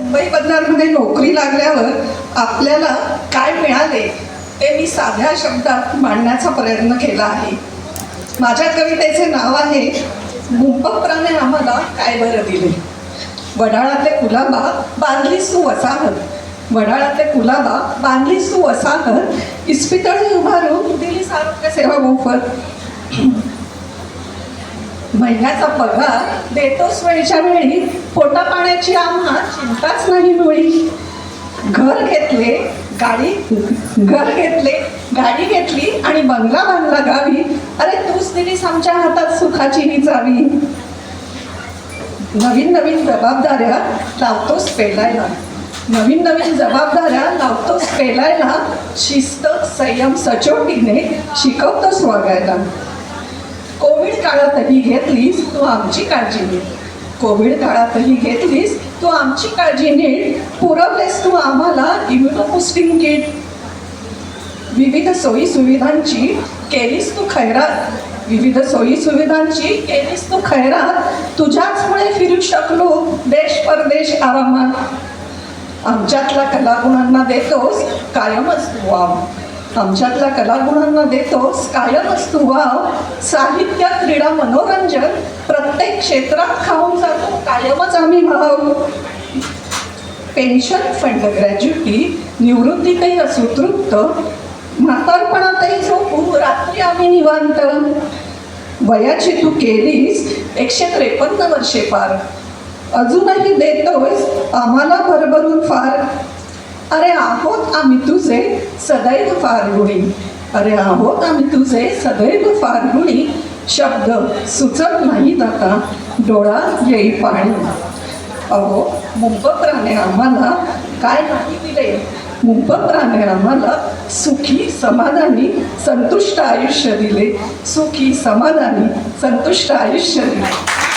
मुंबई बंदरमध्ये नोकरी लागल्यावर आपल्याला काय मिळाले ते मी साध्या शब्दात मांडण्याचा प्रयत्न केला आहे. माझ्या कवितेचे नाव आहे मुंबप्राने आम्हाला काय बरं दिले. वडाळातले कुलाबा बांधलीस तू वसाहत, वडाळातले कुलाबा बांधलीस तू वसाहत, इस्पितळी उभारून दिलीस आरोग्य सेवा मोफत. महिन्याचा पगार देतोस वेळच्या वेळी, पोटा पाण्याची आम्हा चिंताच नाही मुळी. घर घेतले गाडी घेतली आणि बंगला बांधला गावी, अरे तूच दिलीस आमच्या हातात सुखाची ही चावी. नवीन नवीन जबाबदाऱ्या लावतोस पेलायला, नवीन नवीन जबाबदाऱ्या लावतोस पेलायला, शिस्त संयम सचोटीने शिकवतोस वागायला. कोविड काळातही घेतलीस तू आमची काळजी नीट, कोविड काळातही घेतलीस तू आमची काळजी नीट, पुरवलेस तू आम्हाला इम्युनो बुस्टिंग किट. विविध सोयी सुविधांची केलीस तू खैरात, विविध सोयी सुविधांची केलीस तू खैरात, तुझ्याचमुळे फिरू शकलो देश परदेश आरामात. आमच्यातल्या कलागुणांना देतोस कायमच तू वाव, आमच्यातल्या कलागुणांना देतोस कायमच तू वाव. साहित्य क्रीडा मनोरंजन प्रत्येक क्षेत्रात खाऊन जातो कायमच आम्ही भाव. पेन्शन फंड ग्रॅज्युटी निवृत्तीतही असू तृप्त, म्हातारपणातही झोपू रात्री आम्ही निवांत. वयाची तू केलीस 153 वर्षे पार, अजूनही देतोस आम्हाला भरभरून फार. अरे आहोत आम्ही तुझे सदैव फार ऋणी, अरे आहोत आम्ही तुझे सदैव फार ऋणी. शब्द सुचत नाही आता डोळा येई पाणी. अहो मुंबप्राने आम्हाला काय नाही दिले, मुंबप्राने आम्हाला सुखी समाधानी संतुष्ट आयुष्य दिले, सुखी समाधानी संतुष्ट आयुष्य दिले.